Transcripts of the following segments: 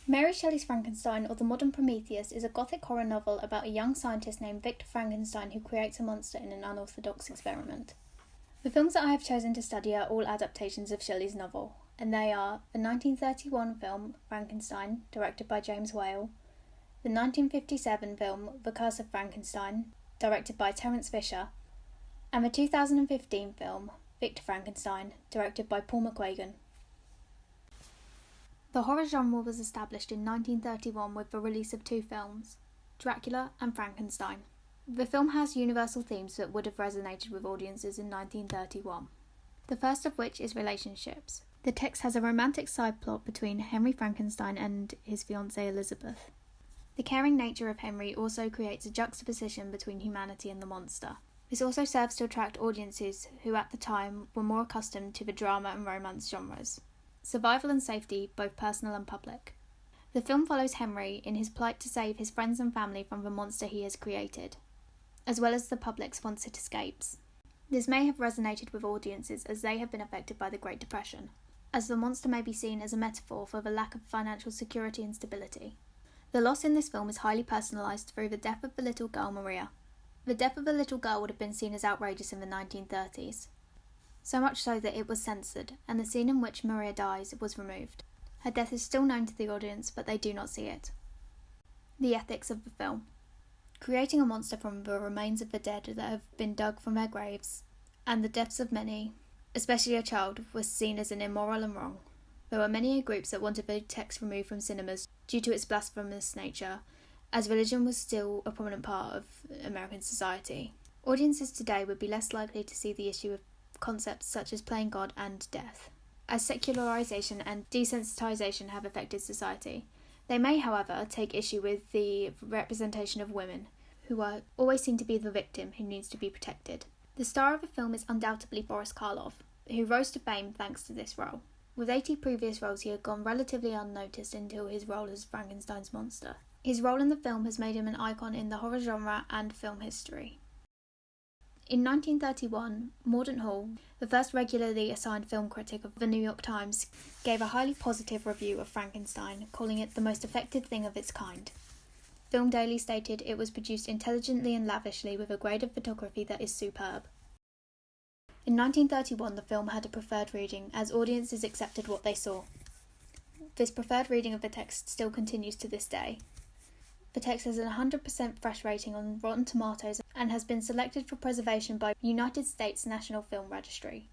Mary Shelley's Frankenstein, or the Modern Prometheus, is a gothic horror novel about a young scientist named Victor Frankenstein who creates a monster in an unorthodox experiment. The films that I have chosen to study are all adaptations of Shelley's novel, and they are the 1931 film Frankenstein, directed by James Whale, the 1957 film The Curse of Frankenstein, directed by Terence Fisher, and the 2015 film Victor Frankenstein, directed by Paul McGuigan. The horror genre was established in 1931 with the release of two films, Dracula and Frankenstein. The film has universal themes that would have resonated with audiences in 1931. The first of which is relationships. The text has a romantic side plot between Henry Frankenstein and his fiancée Elizabeth. The caring nature of Henry also creates a juxtaposition between humanity and the monster. This also serves to attract audiences who at the time were more accustomed to the drama and romance genres. Survival and safety, both personal and public. The film follows Henry in his plight to save his friends and family from the monster he has created, as well as the public's once it escapes. This may have resonated with audiences as they have been affected by the Great Depression, as the monster may be seen as a metaphor for the lack of financial security and stability. The loss in this film is highly personalised through the death of the little girl Maria. The death of the little girl would have been seen as outrageous in the 1930s. So much so that it was censored, and the scene in which Maria dies was removed. Her death is still known to the audience, but they do not see it. The ethics of the film. Creating a monster from the remains of the dead that have been dug from their graves, and the deaths of many, especially a child, was seen as an immoral and wrong. There were many groups that wanted the text removed from cinemas due to its blasphemous nature, as religion was still a prominent part of American society. Audiences today would be less likely to see the issue of concepts such as playing God and death, as secularization and desensitization have affected society. They may, however, take issue with the representation of women, who are always seen to be the victim who needs to be protected. The star of the film is undoubtedly Boris Karloff, who rose to fame thanks to this role. With 80 previous roles, he had gone relatively unnoticed until his role as Frankenstein's monster. His role in the film has made him an icon in the horror genre and film history. In 1931, Mordaunt Hall, the first regularly assigned film critic of the New York Times, gave a highly positive review of Frankenstein, calling it the most effective thing of its kind. Film Daily stated it was produced intelligently and lavishly with a grade of photography that is superb. In 1931, the film had a preferred reading, as audiences accepted what they saw. This preferred reading of the text still continues to this day. The text has a 100% fresh rating on Rotten Tomatoes and has been selected for preservation by United States National Film Registry.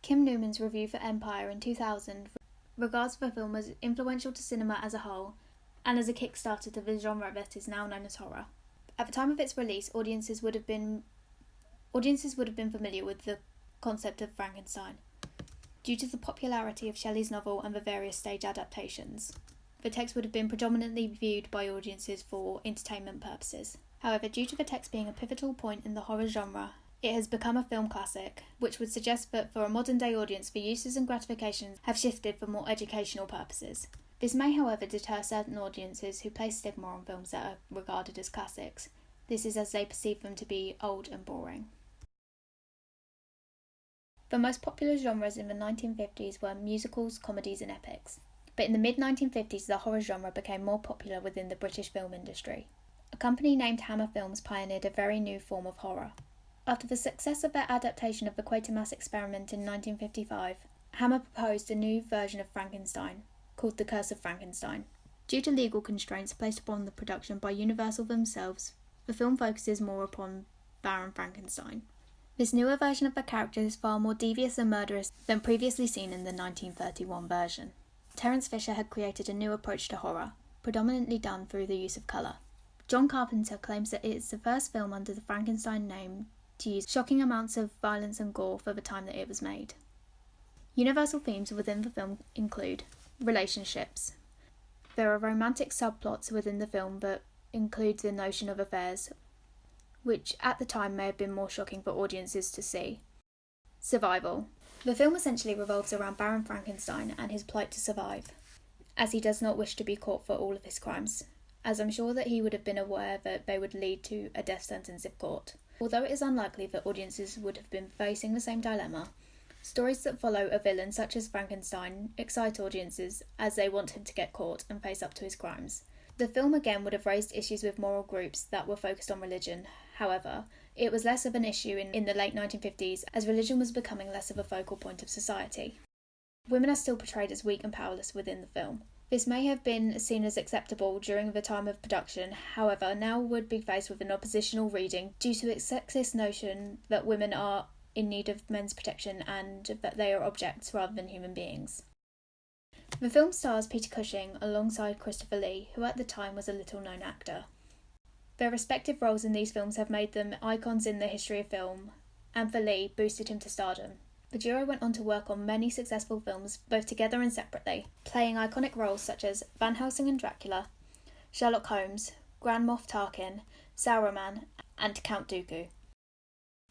Kim Newman's review for Empire in 2000 regards the film as influential to cinema as a whole and as a kickstarter to the genre that is now known as horror. At the time of its release, audiences would have been familiar with the concept of Frankenstein, due to the popularity of Shelley's novel and the various stage adaptations. The text would have been predominantly viewed by audiences for entertainment purposes. However, due to the text being a pivotal point in the horror genre, it has become a film classic, which would suggest that for a modern-day audience the uses and gratifications have shifted for more educational purposes. This may, however, deter certain audiences who place stigma on films that are regarded as classics. This is as they perceive them to be old and boring. The most popular genres in the 1950s were musicals, comedies and epics. But in the mid-1950s, the horror genre became more popular within the British film industry. A company named Hammer Films pioneered a very new form of horror. After the success of their adaptation of the Quatermass experiment in 1955, Hammer proposed a new version of Frankenstein, called The Curse of Frankenstein. Due to legal constraints placed upon the production by Universal themselves, the film focuses more upon Baron Frankenstein. This newer version of the character is far more devious and murderous than previously seen in the 1931 version. Terence Fisher had created a new approach to horror, predominantly done through the use of colour. John Carpenter claims that it is the first film under the Frankenstein name to use shocking amounts of violence and gore for the time that it was made. Universal themes within the film include relationships. There are romantic subplots within the film that include the notion of affairs, which at the time may have been more shocking for audiences to see. Survival. The film essentially revolves around Baron Frankenstein and his plight to survive, as he does not wish to be caught for all of his crimes, as I'm sure that he would have been aware that they would lead to a death sentence if caught. Although it is unlikely that audiences would have been facing the same dilemma, Stories that follow a villain such as Frankenstein excite audiences as they want him to get caught and face up to his crimes. The film again would have raised issues with moral groups that were focused on religion. However, it was less of an issue in the late 1950s as religion was becoming less of a focal point of society. Women are still portrayed as weak and powerless within the film. This may have been seen as acceptable during the time of production, however, now would be faced with an oppositional reading due to its sexist notion that women are in need of men's protection and that they are objects rather than human beings. The film stars Peter Cushing alongside Christopher Lee, who at the time was a little-known actor. Their respective roles in these films have made them icons in the history of film, and for Lee, boosted him to stardom. The duo went on to work on many successful films, both together and separately, playing iconic roles such as Van Helsing and Dracula, Sherlock Holmes, Grand Moff Tarkin, Sauron, and Count Dooku.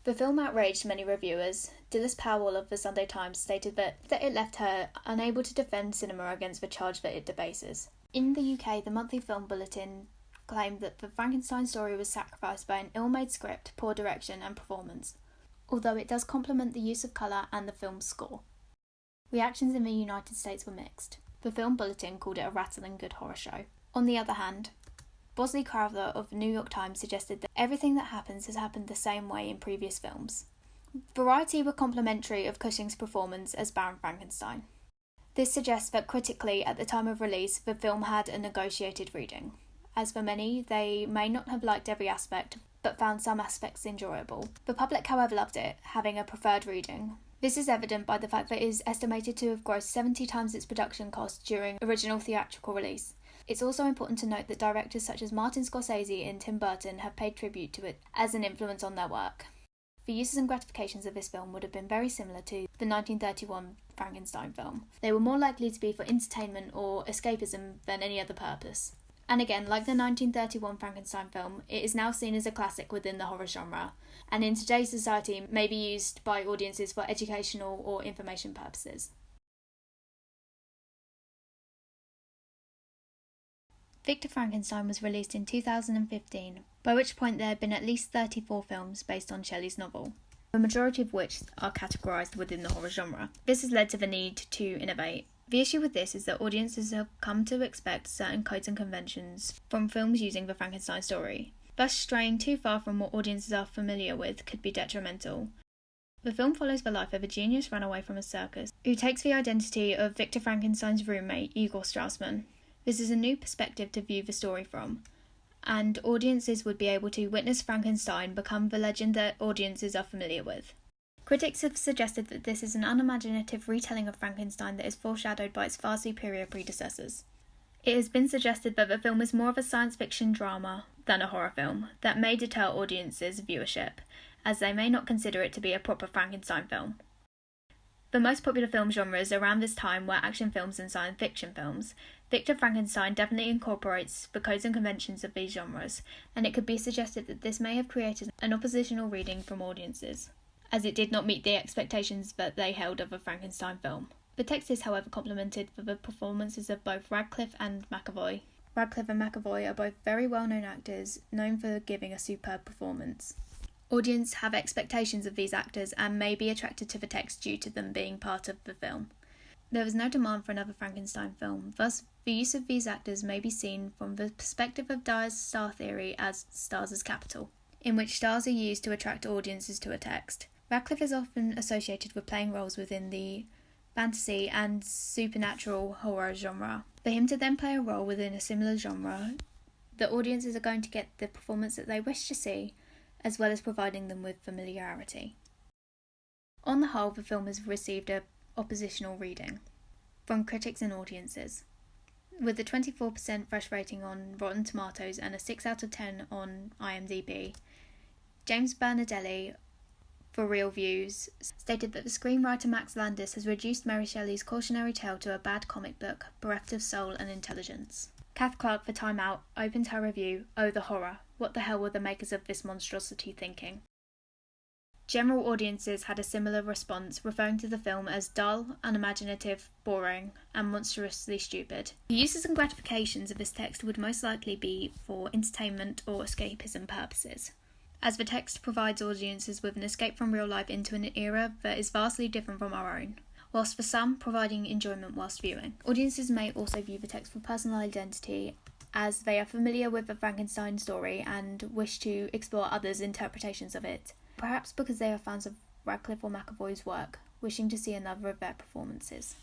The film outraged many reviewers. Dilys Powell of the Sunday Times stated that it left her unable to defend cinema against the charge that it debases. In the UK, the Monthly Film Bulletin claimed that the Frankenstein story was sacrificed by an ill-made script, poor direction and performance, although it does complement the use of colour and the film's score. Reactions in the United States were mixed. The Film Bulletin called it a rattling good horror show. On the other hand, Bosley Crowther of the New York Times suggested that everything that happens has happened the same way in previous films. Variety were complimentary of Cushing's performance as Baron Frankenstein. This suggests that critically, at the time of release, the film had a negotiated reading. As for many, they may not have liked every aspect, but found some aspects enjoyable. The public, however, loved it, having a preferred reading. This is evident by the fact that it is estimated to have grossed 70 times its production cost during original theatrical release. It's also important to note that directors such as Martin Scorsese and Tim Burton have paid tribute to it as an influence on their work. The uses and gratifications of this film would have been very similar to the 1931 Frankenstein film. They were more likely to be for entertainment or escapism than any other purpose. And again, like the 1931 Frankenstein film, it is now seen as a classic within the horror genre, and in today's society may be used by audiences for educational or information purposes. Victor Frankenstein was released in 2015, by which point there had been at least 34 films based on Shelley's novel, the majority of which are categorised within the horror genre. This has led to the need to innovate. The issue with this is that audiences have come to expect certain codes and conventions from films using the Frankenstein story. Thus, straying too far from what audiences are familiar with could be detrimental. The film follows the life of a genius runaway from a circus, who takes the identity of Victor Frankenstein's roommate, Igor Strassman. This is a new perspective to view the story from, and audiences would be able to witness Frankenstein become the legend that audiences are familiar with. Critics have suggested that this is an unimaginative retelling of Frankenstein that is foreshadowed by its far superior predecessors. It has been suggested that the film is more of a science fiction drama than a horror film that may deter audiences' viewership, as they may not consider it to be a proper Frankenstein film. The most popular film genres around this time were action films and science fiction films. Victor Frankenstein definitely incorporates the codes and conventions of these genres, and it could be suggested that this may have created an oppositional reading from audiences, as it did not meet the expectations that they held of a Frankenstein film. The text is, however, complemented by the performances of both Radcliffe and McAvoy. Radcliffe and McAvoy are both very well-known actors, known for giving a superb performance. Audiences have expectations of these actors and may be attracted to the text due to them being part of the film. There was no demand for another Frankenstein film, thus the use of these actors may be seen from the perspective of Dyer's star theory as stars as capital, in which stars are used to attract audiences to a text. Radcliffe is often associated with playing roles within the fantasy and supernatural horror genre. For him to then play a role within a similar genre, the audiences are going to get the performance that they wish to see, as well as providing them with familiarity. On the whole, the film has received an oppositional reading from critics and audiences, with a 24% fresh rating on Rotten Tomatoes and a 6 out of 10 on IMDb. James Bernardelli, for Real Views, stated that the screenwriter Max Landis has reduced Mary Shelley's cautionary tale to a bad comic book, bereft of soul and intelligence. Kath Clark for Time Out opened her review, "Oh, the horror. What the hell were the makers of this monstrosity thinking?" General audiences had a similar response, referring to the film as dull, unimaginative, boring, and monstrously stupid. The uses and gratifications of this text would most likely be for entertainment or escapism purposes. as the text provides audiences with an escape from real life into an era that is vastly different from our own, whilst for some providing enjoyment whilst viewing. Audiences may also view the text for personal identity, as they are familiar with the Frankenstein story and wish to explore others' interpretations of it, perhaps because they are fans of Radcliffe or McAvoy's work, wishing to see another of their performances.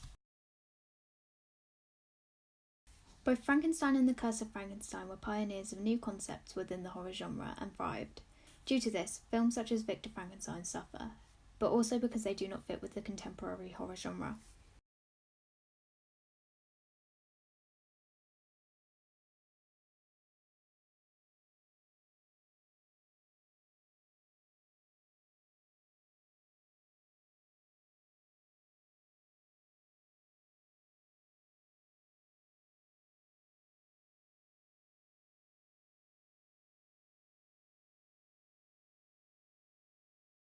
Both Frankenstein and The Curse of Frankenstein were pioneers of new concepts within the horror genre and thrived. Due to this, films such as Victor Frankenstein suffer, but also because they do not fit with the contemporary horror genre.